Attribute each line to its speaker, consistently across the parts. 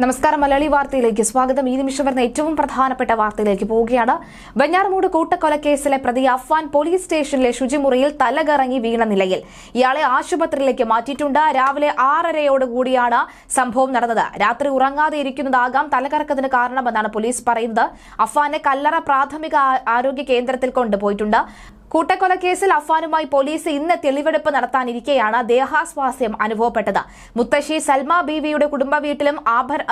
Speaker 1: നമസ്കാരം. മലയാളി വാർത്തയിലേക്ക് സ്വാഗതം. ഈ നിമിഷം വരുന്ന ഏറ്റവും പ്രധാനപ്പെട്ട വാർത്തയിലേക്ക് പോവുകയാണ്. വെഞ്ഞാറമൂട് കൂട്ടക്കൊലക്കേസിലെ പ്രതി അഫ്വാൻ പോലീസ് സ്റ്റേഷനിലെ ശുചിമുറിയിൽ തലകറങ്ങി വീണ നിലയിൽ. ഇയാളെ ആശുപത്രിയിലേക്ക് മാറ്റിയിട്ടുണ്ട്. രാവിലെ 6:30 സംഭവം നടന്നത്. രാത്രി ഉറങ്ങാതെ ഇരിക്കുന്നതാകാം തലകറക്കത്തിന് കാരണമെന്നാണ് പോലീസ് പറയുന്നത്. അഫ്വാനെ കല്ലറ പ്രാഥമിക ആരോഗ്യ കേന്ദ്രത്തിൽ കൊണ്ടുപോയിട്ടുണ്ട്. കൂട്ടക്കൊലക്കേസിൽ അഫ്വാനുമായി പോലീസ് ഇന്ന് തെളിവെടുപ്പ് നടത്താനിരിക്കെയാണ് ദേഹാസ്വാസ്ഥ്യം അനുഭവപ്പെട്ടത്. മുത്തശ്ശി സൽമ ബീവിയുടെ കുടുംബ വീട്ടിലും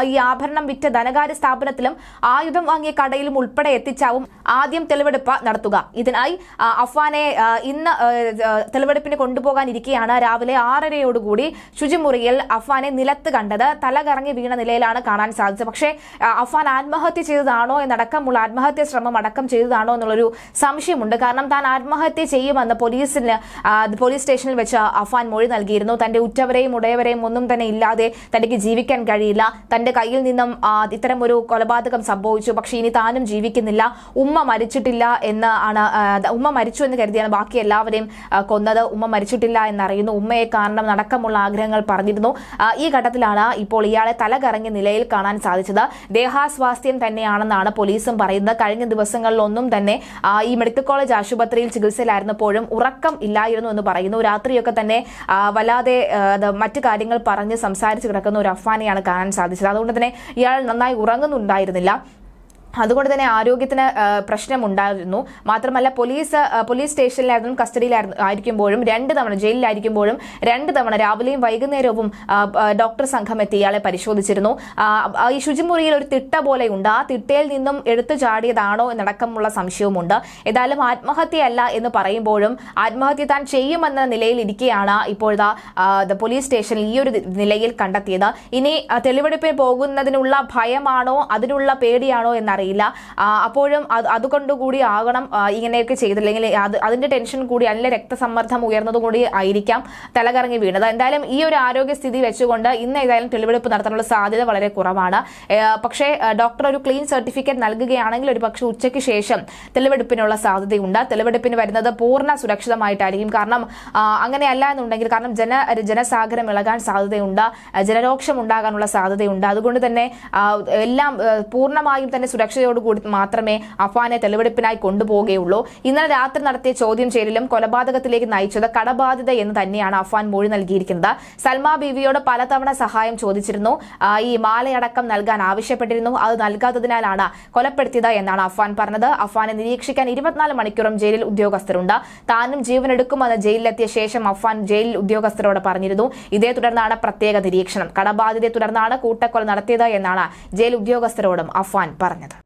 Speaker 1: ഈ ആഭരണം വിറ്റ ധനകാര്യ സ്ഥാപനത്തിലും ആയുധം വാങ്ങിയ കടയിലും ഉൾപ്പെടെ എത്തിച്ചാവും ആദ്യം തെളിവെടുപ്പ് നടത്തുക. ഇതിനായി അഫ്വാനെ ഇന്ന് തെളിവെടുപ്പിന് കൊണ്ടുപോകാനിരിക്കെയാണ് രാവിലെ 6:30 ശുചിമുറിയിൽ അഫ്വാനെ നിലത്ത് കണ്ടത്. തലകറങ്ങി വീണ നിലയിലാണ് കാണാൻ സാധിച്ചത്. പക്ഷേ അഫ്വാൻ ആത്മഹത്യ ചെയ്തതാണോ എന്നടക്കമുള്ള ആത്മഹത്യാ ശ്രമം അടക്കം ചെയ്തതാണോ എന്നുള്ളൊരു സംശയമുണ്ട്. കാരണം താൻ ആത്മഹത്യ ചെയ്യുമെന്ന് പോലീസ് സ്റ്റേഷനിൽ വെച്ച് അഫ്വാൻ മൊഴി നൽകിയിരുന്നു. തന്റെ ഉറ്റവരെയും ഉടയവരെയും ഒന്നും തന്നെ ഇല്ലാതെ തനിക്ക് ജീവിക്കാൻ കഴിയില്ല. തന്റെ കയ്യിൽ നിന്നും ഇത്തരം ഒരു കൊലപാതകം സംഭവിച്ചു, പക്ഷെ ഇനി താനും ജീവിക്കുന്നില്ല. ഉമ്മ മരിച്ചിട്ടില്ല ഉമ്മ മരിച്ചു എന്ന് കരുതിയാണ് ബാക്കി എല്ലാവരെയും കൊന്നത്. ഉമ്മ മരിച്ചിട്ടില്ല എന്നറിയുന്നു. ഉമ്മയെ കാണണം അടക്കമുള്ള ആഗ്രഹങ്ങൾ പറഞ്ഞിരുന്നു. ഈ ഘട്ടത്തിലാണ് ഇപ്പോൾ ഇയാളെ തലകറങ്ങിയ നിലയിൽ കാണാൻ സാധിച്ചത്. ദേഹാസ്വാസ്ഥ്യം തന്നെയാണെന്നാണ് പോലീസും പറയുന്നത്. കഴിഞ്ഞ ദിവസങ്ങളിലൊന്നും തന്നെ ഈ മെഡിക്കൽ കോളേജ് ആശുപത്രിയിൽ ചികിത്സയിലായിരുന്നപ്പോഴും ഉറക്കം ഇല്ലായിരുന്നു എന്ന് പറയുന്നു. രാത്രിയൊക്കെ തന്നെ വല്ലാതെ മറ്റു കാര്യങ്ങൾ പറഞ്ഞ് സംസാരിച്ച് കിടക്കുന്ന ഒരു അഫ്വാനെയാണ് കാണാൻ സാധിച്ചത്. അതുകൊണ്ട് തന്നെ ഇയാൾ നന്നായി ഉറങ്ങുന്നുണ്ടായിരുന്നില്ല. അതുകൊണ്ട് തന്നെ ആരോഗ്യത്തിന് പ്രശ്നമുണ്ടായിരുന്നു. മാത്രമല്ല പോലീസ് സ്റ്റേഷനിലായിരുന്നു കസ്റ്റഡിയിലായിരിക്കുമ്പോഴും ജയിലിലായിരിക്കുമ്പോഴും 2 തവണ രാവിലെയും വൈകുന്നേരവും ഡോക്ടർ സംഘം എത്തി ഇയാളെ പരിശോധിച്ചിരുന്നു. ഈ ശുചിമുറിയിൽ ഒരു തിട്ട പോലെയുണ്ട്. ആ തിട്ടയിൽ നിന്നും എടുത്തു ചാടിയതാണോ എന്നടക്കമുള്ള സംശയവുമുണ്ട്. ഏതായാലും ആത്മഹത്യയല്ല എന്ന് പറയുമ്പോഴും ആത്മഹത്യ താൻ ചെയ്യുമെന്ന നിലയിൽ ഇരിക്കെയാണ് ഇപ്പോഴത്തെ പോലീസ് സ്റ്റേഷനിൽ ഈ ഒരു നിലയിൽ കണ്ടെത്തിയത്. ഇനി തെളിവെടുപ്പിന് പോകുന്നതിനുള്ള ഭയമാണോ അതിനുള്ള പേടിയാണോ എന്നറിയില്ല. അപ്പോഴും അതുകൊണ്ടുകൂടി ആകണം ഇങ്ങനെയൊക്കെ ചെയ്തില്ലെങ്കിൽ അതിന്റെ ടെൻഷൻ കൂടി അല്ലെങ്കിൽ രക്തസമ്മർദ്ദം ഉയർന്നതുകൂടി ആയിരിക്കാം തലകറങ്ങി വീണത്. എന്തായാലും ഈ ഒരു ആരോഗ്യസ്ഥിതി വെച്ചുകൊണ്ട് ഇന്ന് ഏതായാലും തെളിവെടുപ്പ് നടത്താനുള്ള സാധ്യത വളരെ കുറവാണ്. പക്ഷേ ഡോക്ടർ ഒരു ക്ലീൻ സർട്ടിഫിക്കറ്റ് നൽകുകയാണെങ്കിൽ ഒരു പക്ഷേ ഉച്ചയ്ക്ക് ശേഷം തെളിവെടുപ്പിനുള്ള സാധ്യതയുണ്ട്. തെളിവെടുപ്പിന് വരുന്നത് പൂർണ്ണ സുരക്ഷിതമായിട്ടായിരിക്കും. കാരണം അങ്ങനെയല്ല എന്നുണ്ടെങ്കിൽ ജനസാഗരം ഇളകാൻ സാധ്യതയുണ്ട്, ജനരോക്ഷം ഉണ്ടാകാനുള്ള സാധ്യതയുണ്ട്. അതുകൊണ്ട് തന്നെ എല്ലാം പൂർണ്ണമായും തന്നെ സുരക്ഷയോടുകൂടി മാത്രമേ അഫ്വാനെ തെളിവെടുപ്പിനായി കൊണ്ടുപോവുകയുള്ളൂ. ഇന്നലെ രാത്രി നടത്തിയ ചോദ്യം ചെയ്യലിലും കൊലപാതകത്തിലേക്ക് നയിച്ചത് കടബാധ്യത എന്ന് തന്നെയാണ് അഫ്വാൻ മൊഴി നൽകിയിരിക്കുന്നത്. സൽമ ബീവിയോട് പലതവണ സഹായം ചോദിച്ചിരുന്നു. ഈ മാലയടക്കം നൽകാൻ ആവശ്യപ്പെട്ടിരുന്നു. അത് നൽകാത്തതിനാലാണ് കൊലപ്പെടുത്തിയത് എന്നാണ് അഫ്വാൻ പറഞ്ഞത്. അഫ്വാനെ നിരീക്ഷിക്കാൻ 24 മണിക്കൂറും ജയിലിൽ ഉദ്യോഗസ്ഥരുണ്ട്. താനും ജീവനെടുക്കുമെന്ന് ജയിലിലെത്തിയ ശേഷം അഫ്വാൻ ജയിൽ ഉദ്യോഗസ്ഥരോട് പറഞ്ഞിരുന്നു. ഇതേ തുടർന്നാണ് പ്രത്യേക നിരീക്ഷണം. കടബാധ്യതയെ തുടർന്നാണ് കൂട്ടക്കൊല നടത്തിയത് എന്നാണ് ജയിൽ ഉദ്യോഗസ്ഥരോടും അഫ്വാൻ പറഞ്ഞത്.